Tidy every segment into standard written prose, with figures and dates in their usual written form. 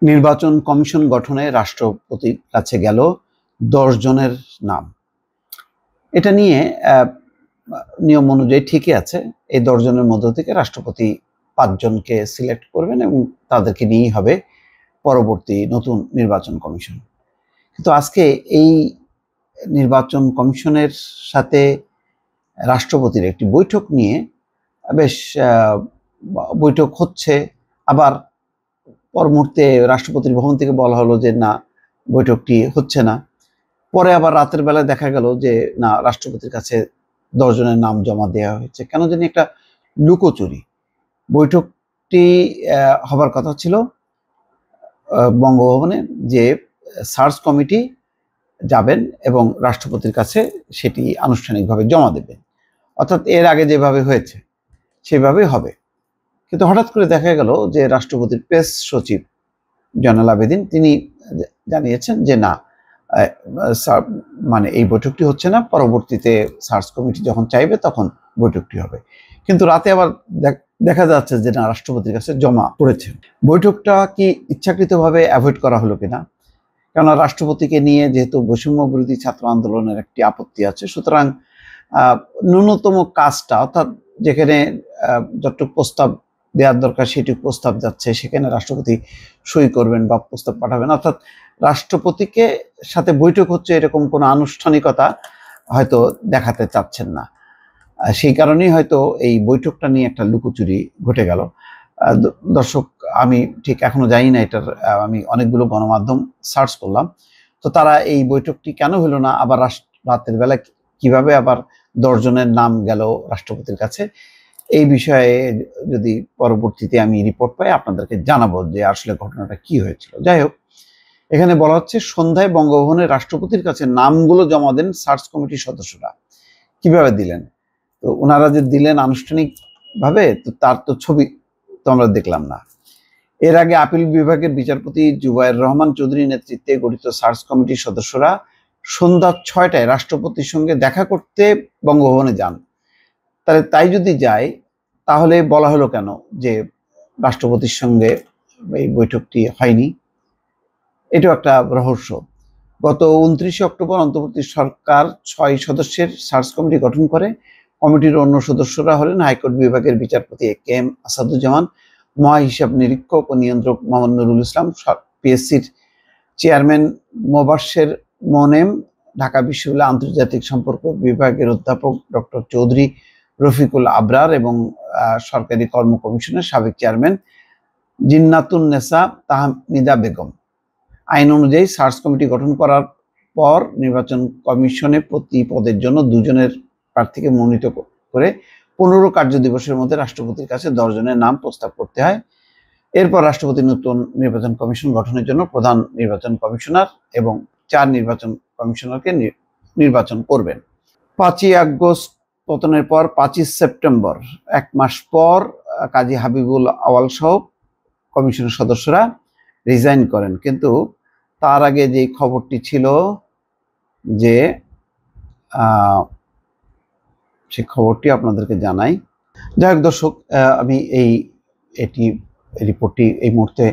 নির্বাচন কমিশন গঠনে রাষ্ট্রপতির কাছে গেল 10 জনের নাম। এটা নিয়ে নিয়ম অনুযায়ী ঠিকই আছে। এই 10 জনের মধ্য থেকে রাষ্ট্রপতি 5 জনকে সিলেক্ট করবেন এবং তাদেরকে নিয়েই হবে পরবর্তী নতুন নির্বাচন কমিশন। কিন্তু আজকে এই নির্বাচন কমিশনের সাথে রাষ্ট্রপতির একটি বৈঠক নিয়ে বেশ বৈঠক হচ্ছে। আবার পর মুহূর্তে রাষ্ট্রপতির ভবন থেকে বলা হলো যে না, বৈঠকটি হচ্ছে না। পরে আবার রাতের বেলায় দেখা গেল যে না, রাষ্ট্রপতির কাছে 10 জনের নাম জমা দেওয়া হয়েছে। কেন জানি একটা লুকোচুরি। বৈঠকটি হবার কথা ছিল বঙ্গভবনে, যে সার্চ কমিটি যাবেন এবং রাষ্ট্রপতির কাছে সেটি আনুষ্ঠানিকভাবে জমা দেবেন, অর্থাৎ এর আগে যেভাবে হয়েছে সেভাবেই হবে। কিন্তু হঠাৎ করে দেখা গেল যে রাষ্ট্রপতির প্রেস সচিব জয়নাল আবেদিন তিনি জানিয়েছেন যে না, মানে এই বৈঠকটি হচ্ছে না, পরবর্তীতে সার্চ কমিটি যখন চাইবে তখন বৈঠকটি হবে। কিন্তু রাতে আবার দেখা যাচ্ছে যে না, রাষ্ট্রপতির কাছে জমা পড়েছে। বৈঠকটা কি ইচ্ছাকৃতভাবে অ্যাভয়েড করা হলো কিনা? কেননা রাষ্ট্রপতিকে নিয়ে যেহেতু বৈষম্য বিরোধী ছাত্র আন্দোলনের একটি আপত্তি আছে, সুতরাং ন্যূনতম কাজটা, অর্থাৎ যেখানে যতটুকু প্রস্তাব দেওয়ার দরকার সেটুকু প্রস্তাব যাচ্ছে, সেখানে রাষ্ট্রপতি সই করবেন বা প্রস্তাব পাঠাবেন, অর্থাৎ রাষ্ট্রপতিকে সাথে বৈঠক হচ্ছে এরকম কোনো আনুষ্ঠানিকতা হয়তো দেখাতে চাচ্ছেন না। সেই কারণেই হয়তো এই বৈঠকটা নিয়ে একটা লুকোচুরি ঘটে গেল। দর্শক, আমি ঠিক এখনো জানি না এটার, আমি অনেকগুলো গণমাধ্যম সার্চ করলাম, তো তারা এই বৈঠকটি কেন হলো না, আবার রাতের বেলা কিভাবে আবার 10 জনের নাম গেল রাষ্ট্রপতির কাছে, এই বিষয়ে যদি পরবর্তীতে আমি রিপোর্ট পাই আপনাদেরকে জানাবো যে আসলে ঘটনাটা কি হয়েছিল। যাই হোক, এখানে বলা হচ্ছে সন্ধ্যায় বঙ্গভবনে রাষ্ট্রপতির কাছে নামগুলো জমা দেন সার্চ কমিটির সদস্যরা। কিভাবে দিলেন? তো ওনারা যে দিলেন আনুষ্ঠানিকভাবে, তো তার তো ছবি তো আমরা দেখলাম না। এর আগে আপিল বিভাগের বিচারপতি জুবায়ের রহমান চৌধুরীর নেতৃত্বে গঠিত সার্চ কমিটির সদস্যরা সন্ধ্যা 6টায় রাষ্ট্রপতির সঙ্গে দেখা করতে বঙ্গভবনে যান। তাহলে তাই যদি যায়, তাহলে বলা হলো কেন যে রাষ্ট্রপতির সঙ্গে এই বৈঠকটি হয়নি? এটাও একটা রহস্য। গত 29 অক্টোবর অন্তর্বর্তী সরকার 6 সদস্যের সার্চ কমিটি গঠন করে। কমিটির অন্য সদস্যরা হলেন হাইকোর্ট বিভাগের বিচারপতি KM আসাদুজ্জামান, মহাহিসাব নিরীক্ষক ও নিয়ন্ত্রক মোহাম্মদ নুরুল ইসলাম, PSCর চেয়ারম্যান মোবাশ্বের মোনেম, ঢাকা বিশ্ববিদ্যালয় আন্তর্জাতিক সম্পর্ক বিভাগের অধ্যাপক ডক্টর চৌধুরী রফিকুল আবরার এবং সরকারি কর্ম কমিশনের সাবেক চেয়ারম্যান জিন্নাতুন নেসা তাহমিদা বেগম। আইন অনুযায়ী সার্চ কমিটি গঠন করার পর নির্বাচন কমিশনে প্রতি পদের জন্য 2 জনের প্রার্থীকে মনোনীত করে 15 কার্য দিবসের মধ্যে রাষ্ট্রপতির কাছে 10 জনের নাম প্রস্তাব করতে হয়। এরপর রাষ্ট্রপতি নতুন নির্বাচন কমিশন গঠনের জন্য প্রধান নির্বাচন কমিশনার এবং 4 নির্বাচন কমিশনারকে নির্বাচন করবেন। 5ই আগস্ট পতনের পর 25 সেপ্টেম্বর, 1 মাস পর কাজী হাবিবুল আওয়াল সহ কমিশনের সদস্যরা রিজাইন করেন। কিন্তু তার আগে যে খবরটি ছিল যে সেই খবরটি আপনাদেরকে জানাই। যাই হোক দর্শক, আমি এটি রিপোর্টটি এই মুহূর্তে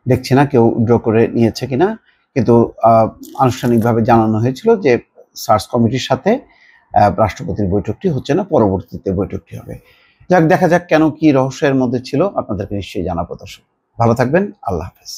দেখছি না কেউ ড্র করে নিয়েছে কিনা, কিন্তু আনুষ্ঠানিকভাবে জানানো হয়েছিল যে সার্চ কমিটির সাথে রাষ্ট্রপতির বৈঠকটি হচ্ছে না, পরবর্তীতে বৈঠকটি হবে। যাক, দেখা যাক কেন, কি রহস্যের মধ্যে ছিল, আপনাদেরকে নিশ্চয়ই জানাবো। দর্শক, ভালো থাকবেন। আল্লাহ হাফেজ।